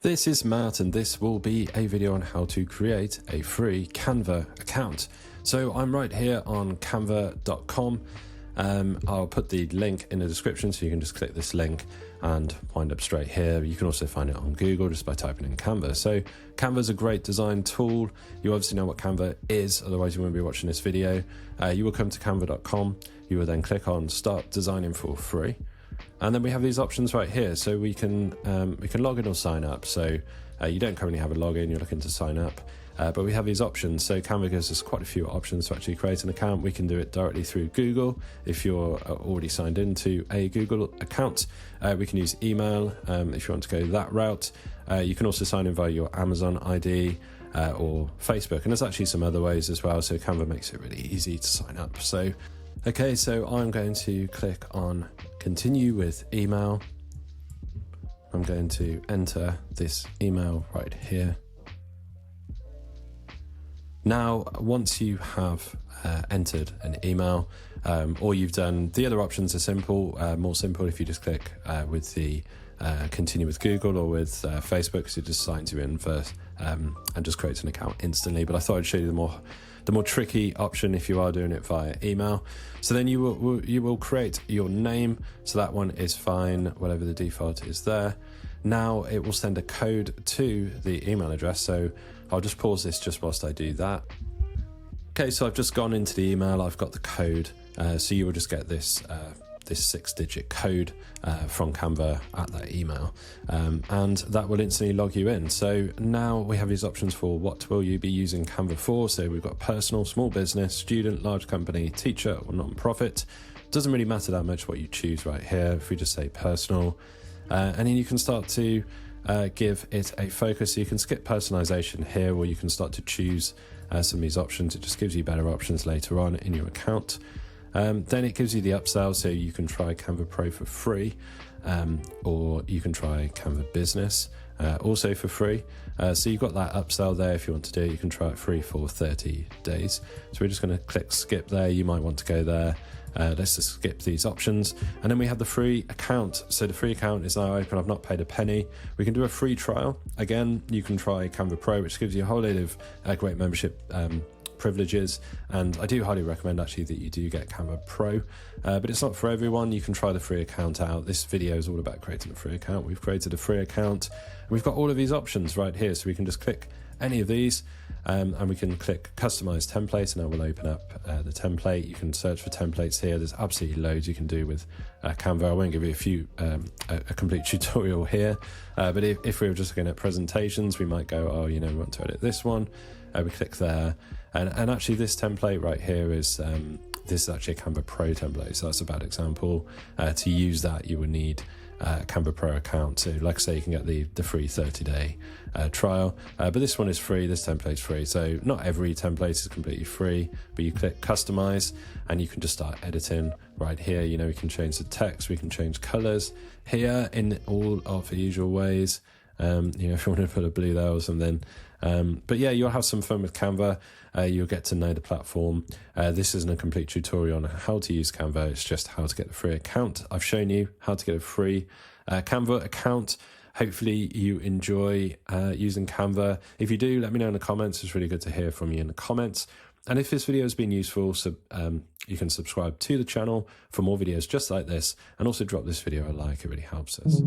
This is Matt, and this will be a video on how to create a free Canva account. So I'm right here on canva.com. I'll put the link in the description, so you can just click this link and wind up straight here. You can also find it on Google just by typing in Canva. So Canva is a great design tool. You obviously know what Canva is, otherwise you wouldn't be watching this video. You will come to canva.com. You will then click on Start Designing for Free. And then we have these options right here, so we can log in or sign up. So you don't currently have a login, you're looking to sign up, but we have these options. So Canva gives us quite a few options to actually create an account. We can do it directly through Google if you're already signed into a Google account. We can use email if you want to go that route. You can also sign in via your Amazon ID or Facebook, and there's actually some other ways as well. So Canva makes it really easy to sign up. So okay, so I'm going to click on continue with email. I'm going to enter this email right here. Now, once you have entered an email, or you've done, the other options are simple, more simple if you just click with the continue with Google or with Facebook, because it just signs you in first and just creates an account instantly. But I thought I'd show you the more tricky option if you are doing it via email. So then you will create your name. So that one is fine, whatever the default is there. Now it will send a code to the email address. So I'll just pause this just whilst I do that. Okay, so I've just gone into the email. I've got the code. So you will just get this this 6-digit code from Canva at that email, and that will instantly log you in. So now we have these options for what will you be using Canva for. So we've got personal, small business, student, large company, teacher, or non-profit. Doesn't really matter that much what you choose right here. If we just say personal, and then you can start to give it a focus. So you can skip personalization here, or you can start to choose some of these options. It just gives you better options later on in your account. Then it gives you the upsell, so you can try Canva Pro for free, or you can try Canva Business also for free. So you've got that upsell there. If you want to do it, you can try it free for 30 days. So we're just going to click skip there. You might want to go there. Let's just skip these options. And then we have the free account. So the free account is now open. I've not paid a penny. We can do a free trial. Again, you can try Canva Pro, which gives you a whole load of great membership privileges, and I do highly recommend actually that you do get Canva Pro, but it's not for everyone. You can try the free account out. This video is all about creating a free account. We've created a free account, and we've got all of these options right here, so we can just click any of these, and we can click customize template, and that will open up the template. You can search for templates here. There's absolutely loads you can do with Canva. I won't give you a complete tutorial here, but if we were just looking at presentations, we might go, oh, you know, we want to edit this one. We click there, and actually this template right here is this is actually a Canva Pro template, so that's a bad example. To use that, you would need a Canva Pro account. So like I say, you can get the free 30-day trial, but this one is free. This template's free, so not every template is completely free, but you click customize and you can just start editing right here. You know, we can change the text, we can change colors here in all of the usual ways. You know, if you want to put a blue there or something. But yeah, you'll have some fun with Canva. You'll get to know the platform. This isn't a complete tutorial on how to use Canva. It's just how to get the free account. I've shown you how to get a free Canva account. Hopefully you enjoy using Canva. If you do, let me know in the comments. It's really good to hear from you in the comments. And if this video has been useful, you can subscribe to the channel for more videos just like this, and also drop this video a like. It really helps us.